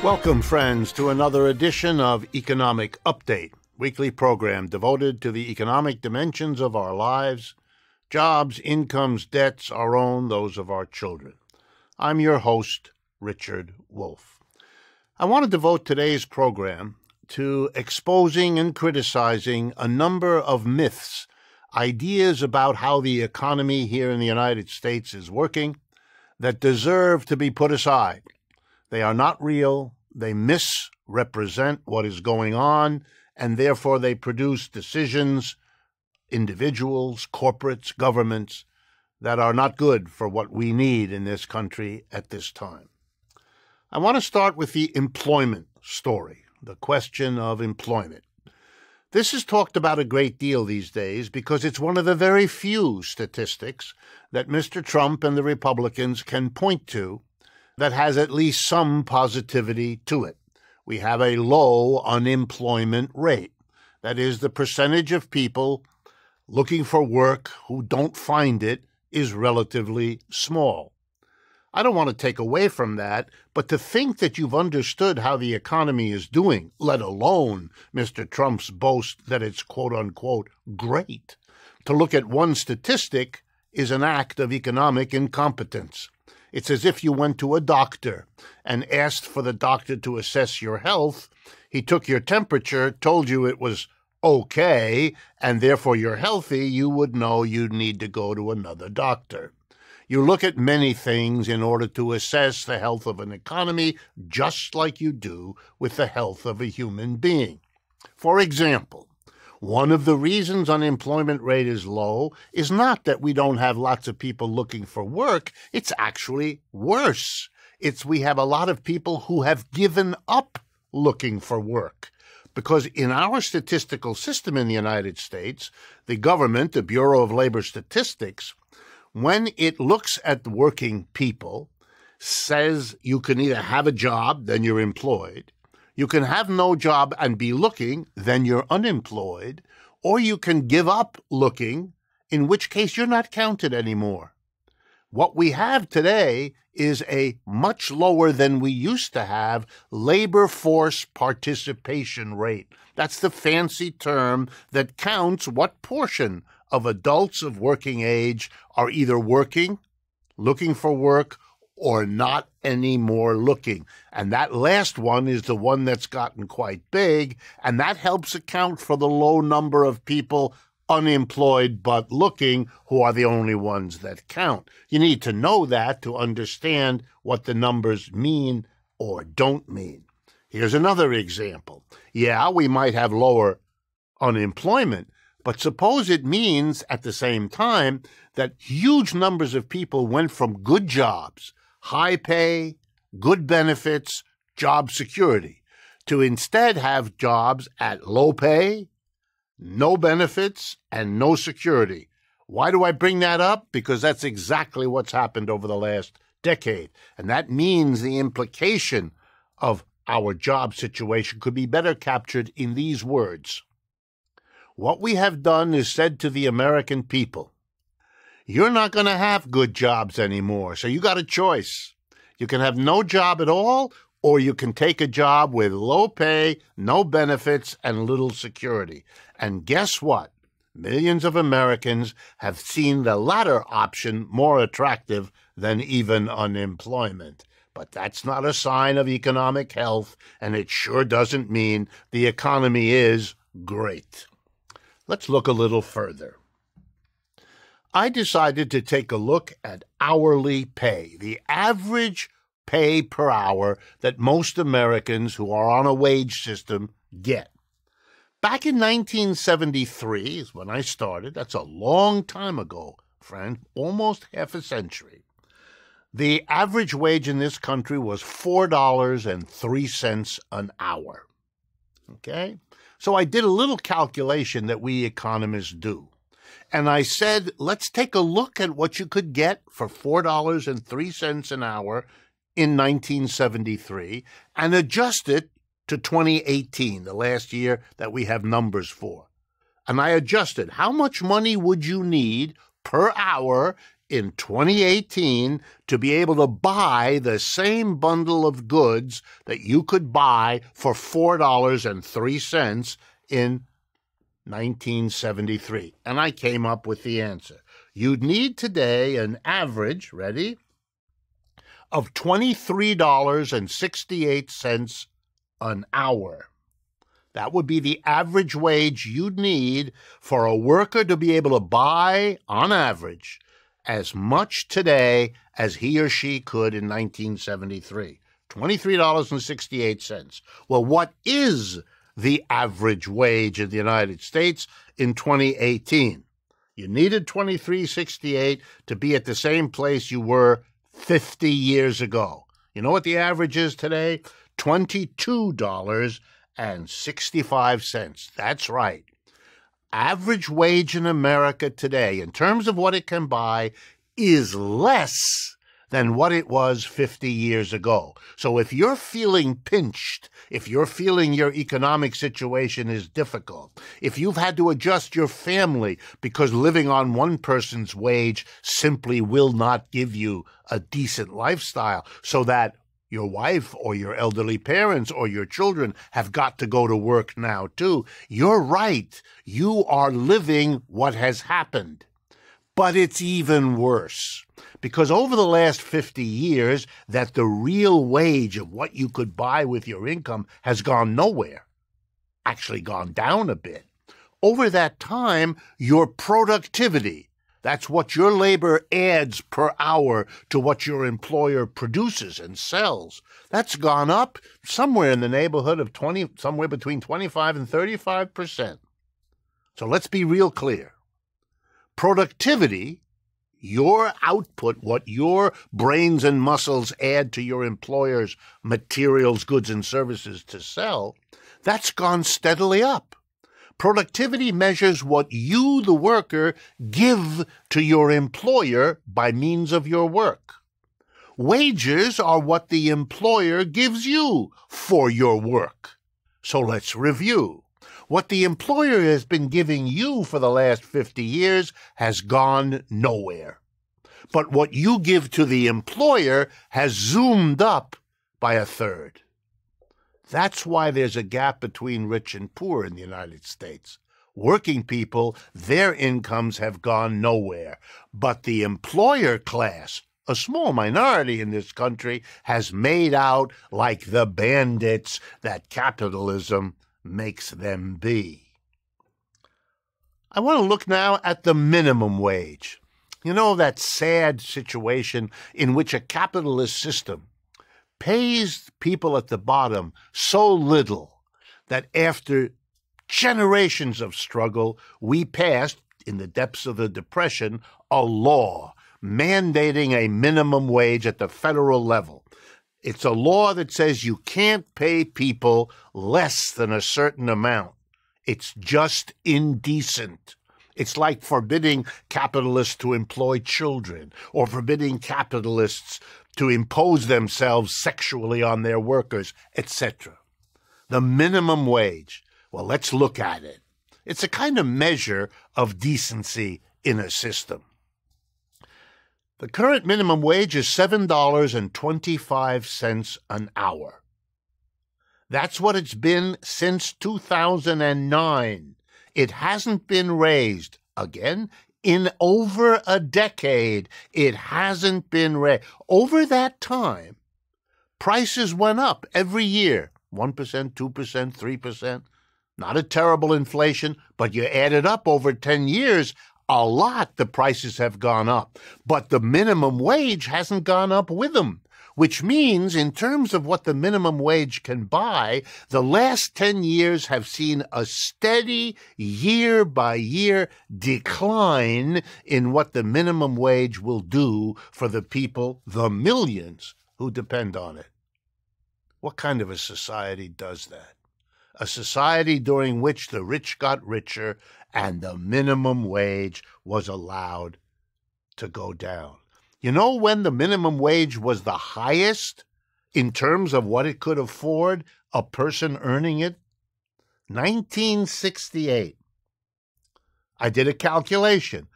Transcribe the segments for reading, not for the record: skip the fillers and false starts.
Welcome, friends, to another edition of Economic Update, weekly program devoted to the economic dimensions of our lives, jobs, incomes, debts, our own, those of our children. I'm your host, Richard Wolff. I want to devote today's program to exposing and criticizing a number of myths, ideas about how the economy here in the United States is working that deserve to be put aside. They are not real, they misrepresent what is going on, and therefore they produce decisions, individuals, corporates, governments, that are not good for what we need in this country at this time. I want to start with the employment story, the question of employment. This is talked about a great deal these days because it's one of the very few statistics that Mr. Trump and the Republicans can point to that has at least some positivity to it. We have a low unemployment rate. That is, the percentage of people looking for work who don't find it is relatively small. I don't want to take away from that, but to think that you've understood how the economy is doing, let alone Mr. Trump's boast that it's quote-unquote great, to look at one statistic is an act of economic incompetence. It's as if you went to a doctor and asked for the doctor to assess your health. He took your temperature, told you it was okay, and therefore you're healthy. You would know you'd need to go to another doctor. You look at many things in order to assess the health of an economy, just like you do with the health of a human being. For example, one of the reasons unemployment rate is low is not that we don't have lots of people looking for work. It's actually worse. We have a lot of people who have given up looking for work. Because in our statistical system in the United States, the government, the Bureau of Labor Statistics, when it looks at the working people, says you can either have a job, then you're employed, you can have no job and be looking, then you're unemployed, or you can give up looking, in which case you're not counted anymore. What we have today is a much lower than we used to have labor force participation rate. That's the fancy term that counts what portion of adults of working age are either working, looking for work, or not anymore looking. And that last one is the one that's gotten quite big, and that helps account for the low number of people unemployed but looking, who are the only ones that count. You need to know that to understand what the numbers mean or don't mean. Here's another example. Yeah, we might have lower unemployment, but suppose it means at the same time that huge numbers of people went from good jobs, high pay, good benefits, job security, to instead have jobs at low pay, no benefits, and no security. Why do I bring that up? Because that's exactly what's happened over the last decade. And that means the implication of our job situation could be better captured in these words. What we have done is said to the American people, you're not going to have good jobs anymore, so you got a choice. You can have no job at all, or you can take a job with low pay, no benefits, and little security. And guess what? Millions of Americans have seen the latter option more attractive than even unemployment. But that's not a sign of economic health, and it sure doesn't mean the economy is great. Let's look a little further. I decided to take a look at hourly pay, the average pay per hour that most Americans who are on a wage system get. Back in 1973 is when I started. That's a long time ago, friend, almost half a century. The average wage in this country was $4.03 an hour. Okay? So I did a little calculation that we economists do. And I said, let's take a look at what you could get for $4.03 an hour in 1973 and adjust it to 2018, the last year that we have numbers for. And I adjusted how much money would you need per hour in 2018 to be able to buy the same bundle of goods that you could buy for $4.03 in 1973? And I came up with the answer. You'd need today an average, ready, of $23.68 an hour. That would be the average wage you'd need for a worker to be able to buy, on average, as much today as he or she could in 1973. $23.68. Well, what is the average wage in the United States in 2018? You needed $23.68 to be at the same place you were 50 years ago. You know what the average is today? $22.65. That's right. Average wage in America today, in terms of what it can buy, is less than what it was 50 years ago. So if you're feeling pinched, if you're feeling your economic situation is difficult, if you've had to adjust your family because living on one person's wage simply will not give you a decent lifestyle, so that your wife or your elderly parents or your children have got to go to work now too, you're right. You are living what has happened. But it's even worse, because over the last 50 years, that the real wage of what you could buy with your income has gone nowhere, actually gone down a bit. Over that time, your productivity, that's what your labor adds per hour to what your employer produces and sells, that's gone up somewhere in the neighborhood of somewhere between 25 and 35%. So let's be real clear. Productivity, your output, what your brains and muscles add to your employer's materials, goods, and services to sell, that's gone steadily up. Productivity measures what you, the worker, give to your employer by means of your work. Wages are what the employer gives you for your work. So let's review. What the employer has been giving you for the last 50 years has gone nowhere. But what you give to the employer has zoomed up by a third. That's why there's a gap between rich and poor in the United States. Working people, their incomes have gone nowhere. But the employer class, a small minority in this country, has made out like the bandits that capitalism makes them be. I want to look now at the minimum wage. You know, that sad situation in which a capitalist system pays people at the bottom so little that after generations of struggle, we passed, in the depths of the Depression, a law mandating a minimum wage at the federal level. It's a law that says you can't pay people less than a certain amount. It's just indecent. It's like forbidding capitalists to employ children, or forbidding capitalists to impose themselves sexually on their workers, etc. The minimum wage, well, let's look at it. It's a kind of measure of decency in a system. The current minimum wage is $7.25 an hour. That's what it's been since 2009. It hasn't been raised. Again, in over a decade, it hasn't been raised. Over that time, prices went up every year, 1%, 2%, 3%. Not a terrible inflation, but you add it up over 10 years, a lot the prices have gone up. But the minimum wage hasn't gone up with them, which means in terms of what the minimum wage can buy, the last 10 years have seen a steady year-by-year decline in what the minimum wage will do for the people, the millions, who depend on it. What kind of a society does that? A society during which the rich got richer and the minimum wage was allowed to go down. You know when the minimum wage was the highest in terms of what it could afford a person earning it? 1968. I did a calculation.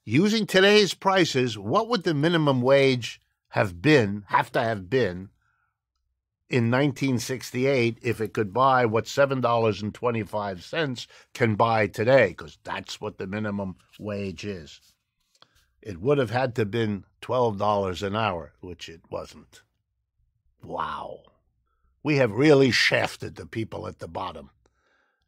Using today's prices, what would the minimum wage have to have been in 1968 if it could buy what $7.25 can buy today? Because that's what the minimum wage is. It would have had to have been $12 an hour, which it wasn't. Wow. We have really shafted the people at the bottom.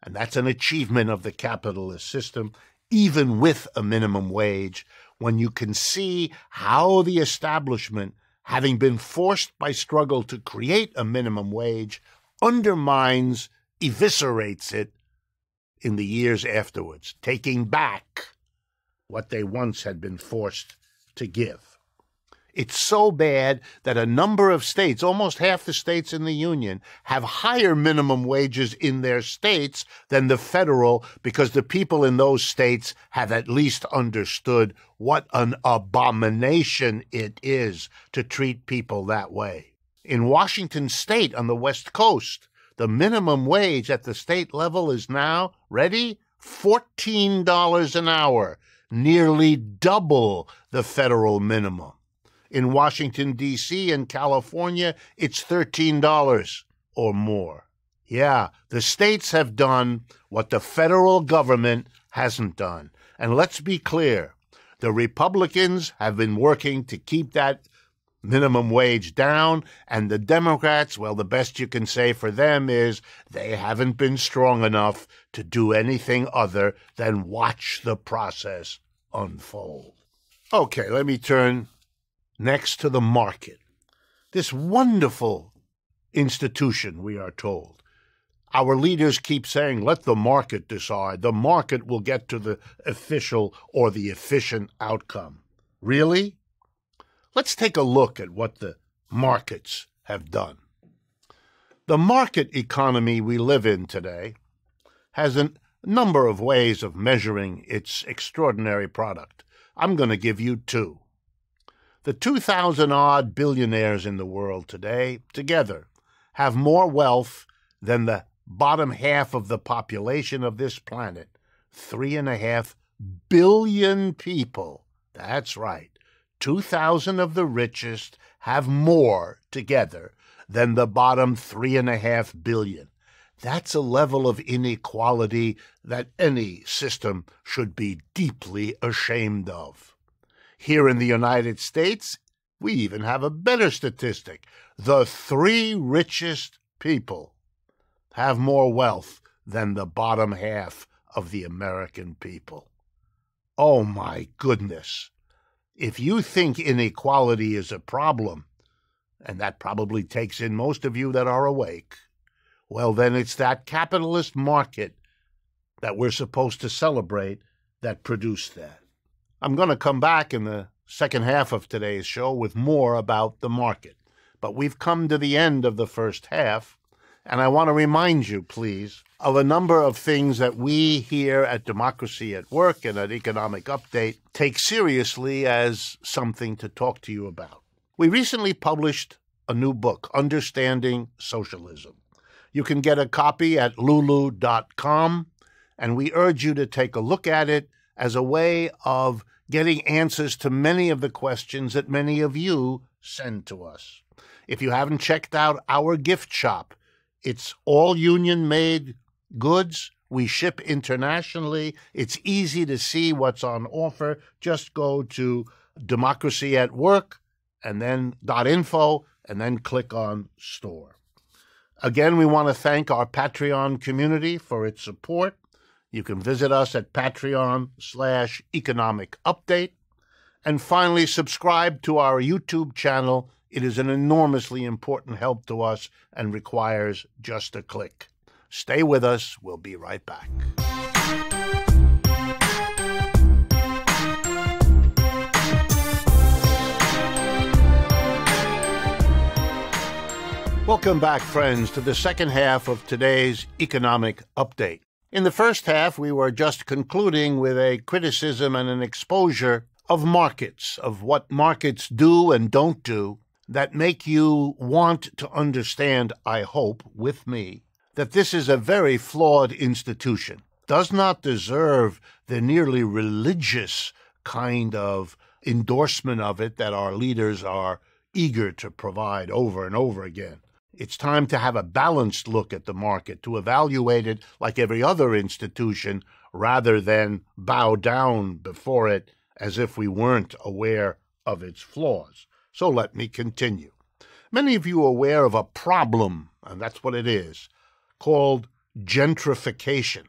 And that's an achievement of the capitalist system, even with a minimum wage, when you can see how the establishment, having been forced by struggle to create a minimum wage, undermines, eviscerates it in the years afterwards, taking back what they once had been forced to give. It's so bad that a number of states, almost half the states in the Union, have higher minimum wages in their states than the federal, because the people in those states have at least understood what an abomination it is to treat people that way. In Washington State on the West Coast, the minimum wage at the state level is now, ready, $14 an hour, nearly double the federal minimum. In Washington, D.C. and California, it's $13 or more. Yeah, the states have done what the federal government hasn't done. And let's be clear, the Republicans have been working to keep that minimum wage down, and the Democrats, well, the best you can say for them is they haven't been strong enough to do anything other than watch the process unfold. Okay, let me turn next to the market. This wonderful institution, we are told. Our leaders keep saying, let the market decide. The market will get to the official or the efficient outcome. Really? Let's take a look at what the markets have done. The market economy we live in today has a number of ways of measuring its extraordinary product. I'm going to give you two. The 2,000-odd billionaires in the world today, together, have more wealth than the bottom half of the population of this planet. 3.5 billion people. That's right. 2,000 of the richest have more together than the bottom 3.5 billion. That's a level of inequality that any system should be deeply ashamed of. Here in the United States, we even have a better statistic. The 3 richest people have more wealth than the bottom half of the American people. Oh my goodness. If you think inequality is a problem, and that probably takes in most of you that are awake, well, then it's that capitalist market that we're supposed to celebrate that produced that. I'm going to come back in the second half of today's show with more about the market. But we've come to the end of the first half, and I want to remind you, please, of a number of things that we here at Democracy at Work and at Economic Update take seriously as something to talk to you about. We recently published a new book, Understanding Socialism. You can get a copy at lulu.com, and we urge you to take a look at it as a way of getting answers to many of the questions that many of you send to us. If you haven't checked out our gift shop, it's all union-made goods. We ship internationally. It's easy to see what's on offer. Just go to Democracy at Work and then .info and then click on Store. Again, we want to thank our Patreon community for its support. You can visit us at Patreon/Economic Update. And finally, subscribe to our YouTube channel. It is an enormously important help to us and requires just a click. Stay with us. We'll be right back. Welcome back, friends, to the second half of today's Economic Update. In the first half, we were just concluding with a criticism and an exposure of markets, of what markets do and don't do, that make you want to understand, I hope, with me, that this is a very flawed institution, does not deserve the nearly religious kind of endorsement of it that our leaders are eager to provide over and over again. It's time to have a balanced look at the market, to evaluate it like every other institution rather than bow down before it as if we weren't aware of its flaws. So let me continue. Many of you are aware of a problem, and that's what it is, called gentrification.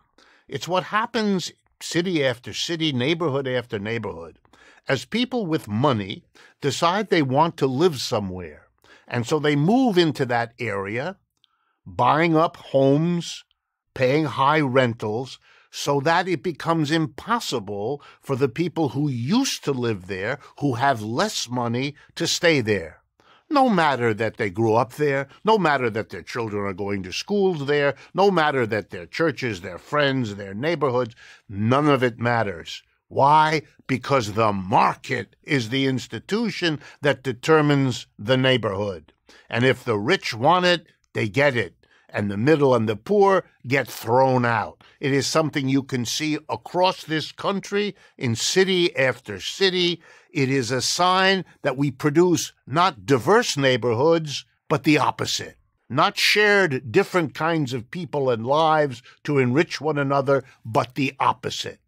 It's what happens city after city, neighborhood after neighborhood, as people with money decide they want to live somewhere. And so they move into that area, buying up homes, paying high rentals, so that it becomes impossible for the people who used to live there, who have less money, to stay there. No matter that they grew up there, no matter that their children are going to schools there, no matter that their churches, their friends, their neighborhoods, none of it matters. Why? Because the market is the institution that determines the neighborhood. And if the rich want it, they get it. And the middle and the poor get thrown out. It is something you can see across this country, in city after city. It is a sign that we produce not diverse neighborhoods, but the opposite. Not shared different kinds of people and lives to enrich one another, but the opposite.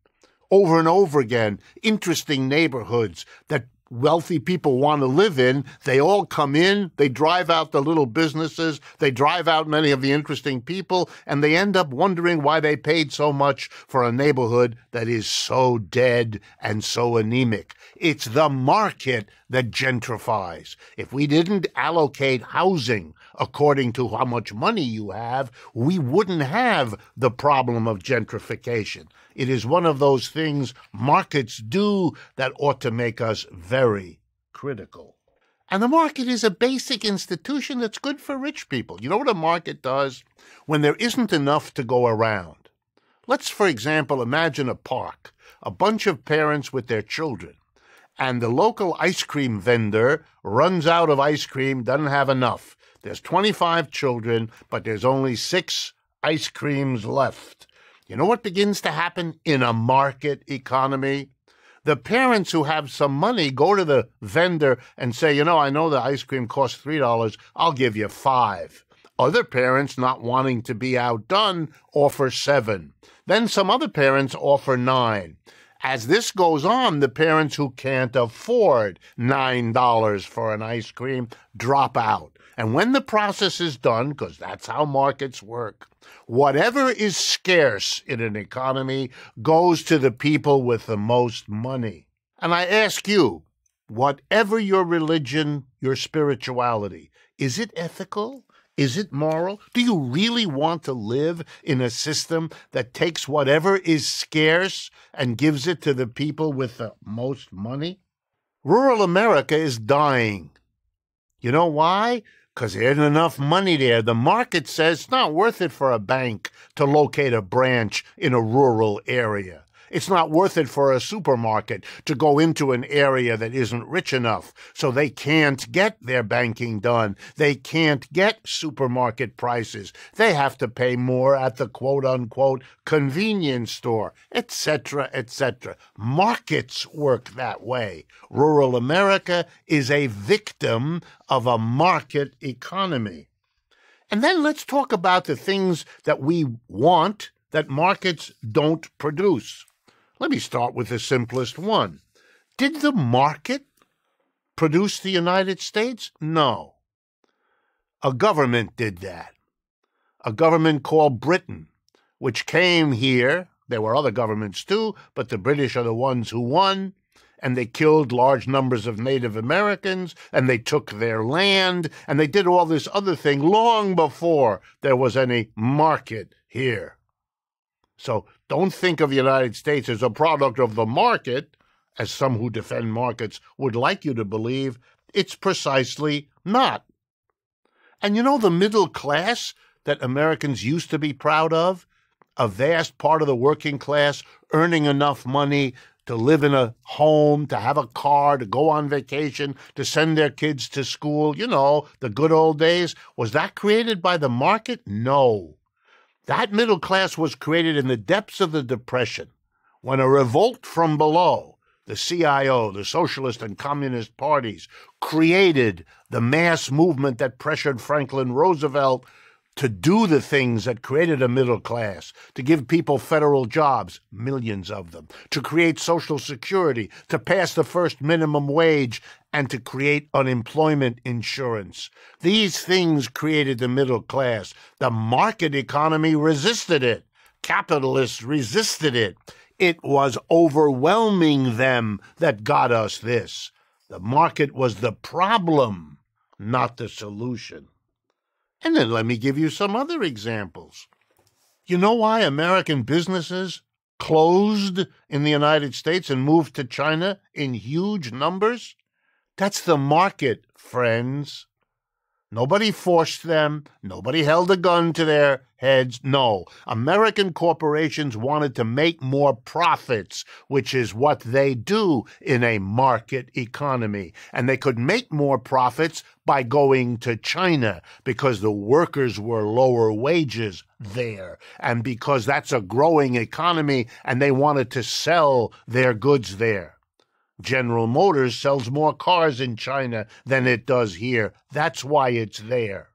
Over and over again, interesting neighborhoods that wealthy people want to live in. They all come in, they drive out the little businesses, they drive out many of the interesting people, and they end up wondering why they paid so much for a neighborhood that is so dead and so anemic. It's the market that gentrifies. If we didn't allocate housing according to how much money you have, we wouldn't have the problem of gentrification. It is one of those things markets do that ought to make us very critical. And the market is a basic institution that's good for rich people. You know what a market does? When there isn't enough to go around. Let's, for example, imagine a park, a bunch of parents with their children, and the local ice cream vendor runs out of ice cream, doesn't have enough. There's 25 children, but there's only 6 ice creams left. You know what begins to happen in a market economy? The parents who have some money go to the vendor and say, I know the ice cream costs $3, I'll give you 5. Other parents, not wanting to be outdone, offer 7. Then some other parents offer 9. As this goes on, the parents who can't afford $9 for an ice cream drop out. And when the process is done, because that's how markets work, whatever is scarce in an economy goes to the people with the most money. And I ask you, whatever your religion, your spirituality, is it ethical? Is it moral? Do you really want to live in a system that takes whatever is scarce and gives it to the people with the most money? Rural America is dying. You know why? Because there isn't enough money there. The market says it's not worth it for a bank to locate a branch in a rural area. It's not worth it for a supermarket to go into an area that isn't rich enough, so they can't get their banking done. They can't get supermarket prices. They have to pay more at the quote-unquote convenience store, etc., etc. Markets work that way. Rural America is a victim of a market economy. And then let's talk about the things that we want that markets don't produce. Let me start with the simplest one. Did the market produce the United States? No. A government did that. A government called Britain, which came here. There were other governments too, but the British are the ones who won, and they killed large numbers of Native Americans, and they took their land, and they did all this other thing long before there was any market here. So don't think of the United States as a product of the market, as some who defend markets would like you to believe. It's precisely not. And you know the middle class that Americans used to be proud of? A vast part of the working class earning enough money to live in a home, to have a car, to go on vacation, to send their kids to school. The good old days. Was that created by the market? No. That middle class was created in the depths of the Depression, when a revolt from below The CIO, the Socialist and Communist parties, created the mass movement that pressured Franklin Roosevelt to do the things that created a middle class, to give people federal jobs, millions of them, to create Social Security, to pass the first minimum wage, and to create unemployment insurance. These things created the middle class. The market economy resisted it. Capitalists resisted it. It was overwhelming them that got us this. The market was the problem, not the solution. And then let me give you some other examples. You know why American businesses closed in the United States and moved to China in huge numbers? That's the market, friends. Nobody forced them. Nobody held a gun to their heads. No, American corporations wanted to make more profits, which is what they do in a market economy. And they could make more profits by going to China because the workers were lower wages there and because that's a growing economy and they wanted to sell their goods there. General Motors sells more cars in China than it does here. That's why it's there.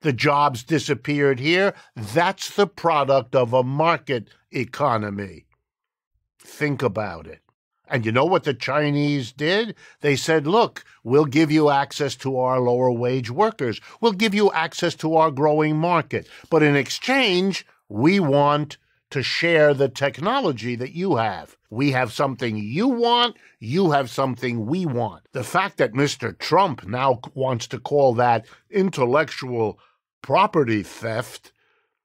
The jobs disappeared here. That's the product of a market economy. Think about it. And you know what the Chinese did? They said, look, we'll give you access to our lower wage workers. We'll give you access to our growing market. But in exchange, we want to share the technology that you have. We have something you want, you have something we want. The fact that Mr. Trump now wants to call that intellectual property theft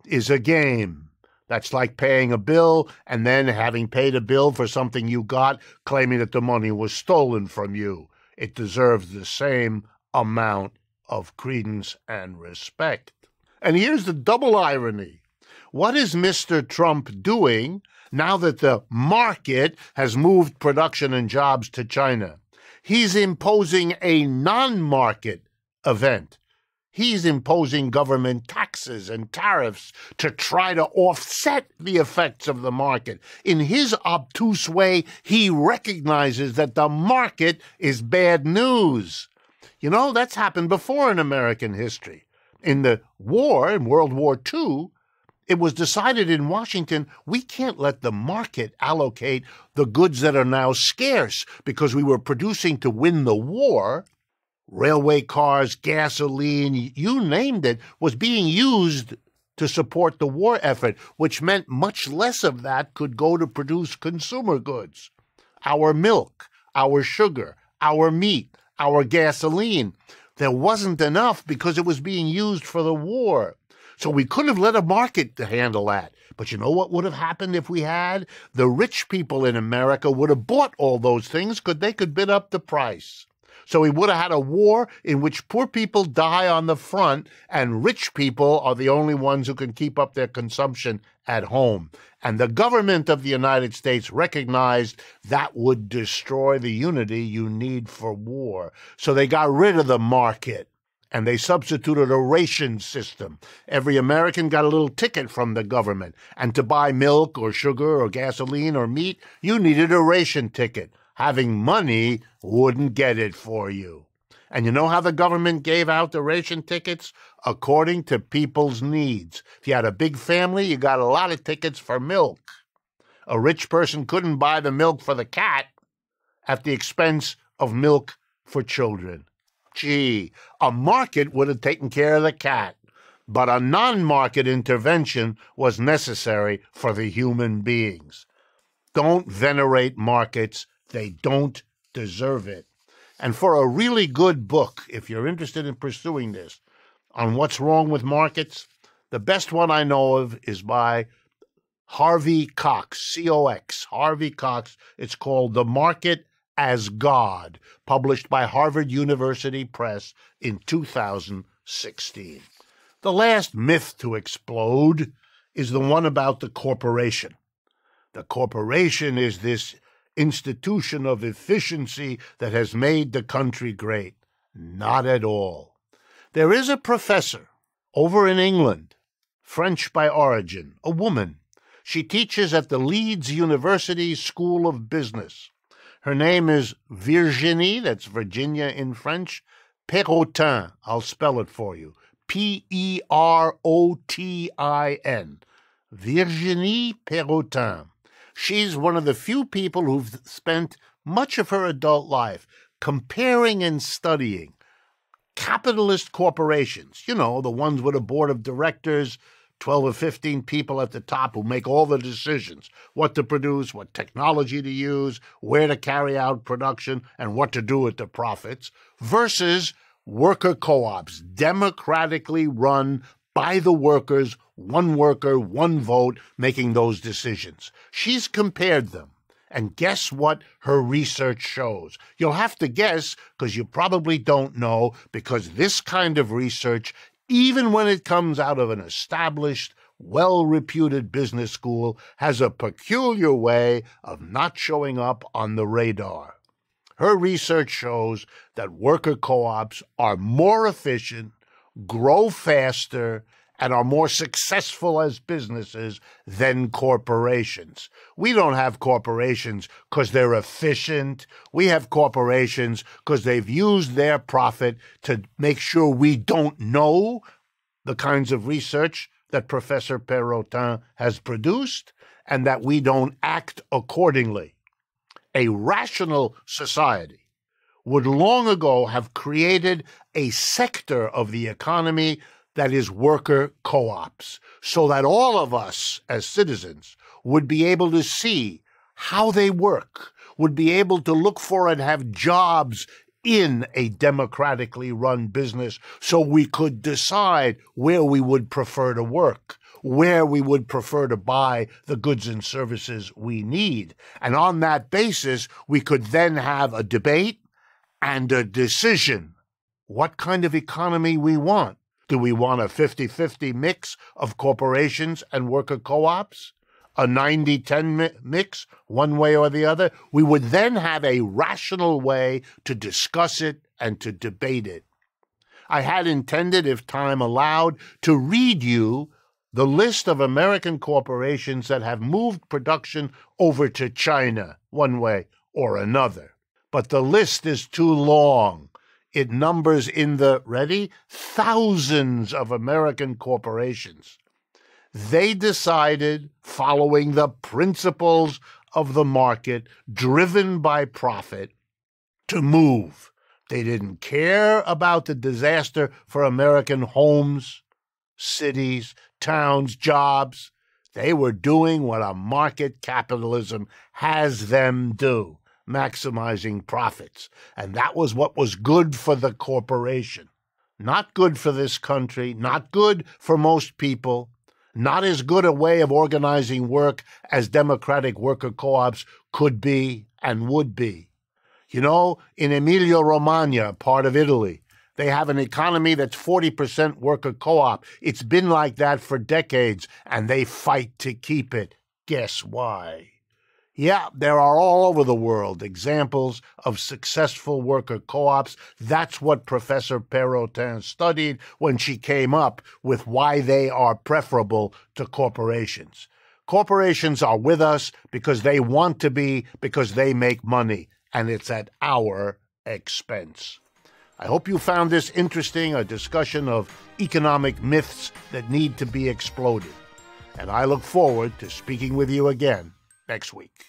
is a game. That's like paying a bill and then having paid a bill for something you got, claiming that the money was stolen from you. It deserves the same amount of credence and respect. And here's the double irony. What is Mr. Trump doing now that the market has moved production and jobs to China? He's imposing a non-market event. He's imposing government taxes and tariffs to try to offset the effects of the market. In his obtuse way, he recognizes that the market is bad news. You know, that's happened before in American history. In the war, in World War II, it was decided in Washington, we can't let the market allocate the goods that are now scarce because we were producing to win the war. Railway cars, gasoline, you named it, was being used to support the war effort, which meant much less of that could go to produce consumer goods. Our milk, our sugar, our meat, our gasoline. There wasn't enough because it was being used for the war. So we couldn't have let a market to handle that. But you know what would have happened if we had? The rich people in America would have bought all those things because they could bid up the price. So we would have had a war in which poor people die on the front and rich people are the only ones who can keep up their consumption at home. And the government of the United States recognized that would destroy the unity you need for war. So they got rid of the market. And they substituted a ration system. Every American got a little ticket from the government. And to buy milk or sugar or gasoline or meat, you needed a ration ticket. Having money wouldn't get it for you. And you know how the government gave out the ration tickets? According to people's needs. If you had a big family, you got a lot of tickets for milk. A rich person couldn't buy the milk for the cat at the expense of milk for children. Gee, a market would have taken care of the cat, but a non-market intervention was necessary for the human beings. Don't venerate markets. They don't deserve it. And for a really good book, if you're interested in pursuing this, on what's wrong with markets, the best one I know of is by Harvey Cox, C-O-X, Harvey Cox. It's called The Market as God, published by Harvard University Press in 2016. The last myth to explode is the one about the corporation. The corporation is this institution of efficiency that has made the country great. Not at all. There is a professor over in England, French by origin, a woman. She teaches at the Leeds University School of Business. Her name is Virginie, that's Virginia in French, Perrotin. I'll spell it for you. Perotin. Virginie Perrotin. She's one of the few people who've spent much of her adult life comparing and studying capitalist corporations, the ones with a board of directors, 12 or 15 people at the top who make all the decisions, what to produce, what technology to use, where to carry out production, and what to do with the profits, versus worker co-ops, democratically run by the workers, one worker, one vote, making those decisions. She's compared them. And guess what her research shows? You'll have to guess because you probably don't know, because this kind of research, even when it comes out of an established, well-reputed business school, has a peculiar way of not showing up on the radar. Her research shows that worker co-ops are more efficient, grow faster, and are more successful as businesses than corporations. We don't have corporations because they're efficient. We have corporations because they've used their profit to make sure we don't know the kinds of research that Professor Perrotin has produced, and that we don't act accordingly. A rational society would long ago have created a sector of the economy that is worker co-ops, so that all of us as citizens would be able to see how they work, would be able to look for and have jobs in a democratically run business, so we could decide where we would prefer to work, where we would prefer to buy the goods and services we need. And on that basis, we could then have a debate and a decision what kind of economy we want. Do we want a 50-50 mix of corporations and worker co-ops? A 90-10 mix, one way or the other? We would then have a rational way to discuss it and to debate it. I had intended, if time allowed, to read you the list of American corporations that have moved production over to China, one way or another. But the list is too long. It numbers in the, ready, thousands of American corporations. They decided, following the principles of the market, driven by profit, to move. They didn't care about the disaster for American homes, cities, towns, jobs. They were doing what a market capitalism has them do, maximizing profits. And that was what was good for the corporation. Not good for this country, not good for most people, not as good a way of organizing work as democratic worker co-ops could be and would be. In Emilia-Romagna, part of Italy, they have an economy that's 40% worker co-op. It's been like that for decades, and they fight to keep it. Guess why? Yeah, there are all over the world examples of successful worker co-ops. That's what Professor Perrotin studied when she came up with why they are preferable to corporations. Corporations are with us because they want to be, because they make money, and it's at our expense. I hope you found this interesting, a discussion of economic myths that need to be exploded. And I look forward to speaking with you again next week.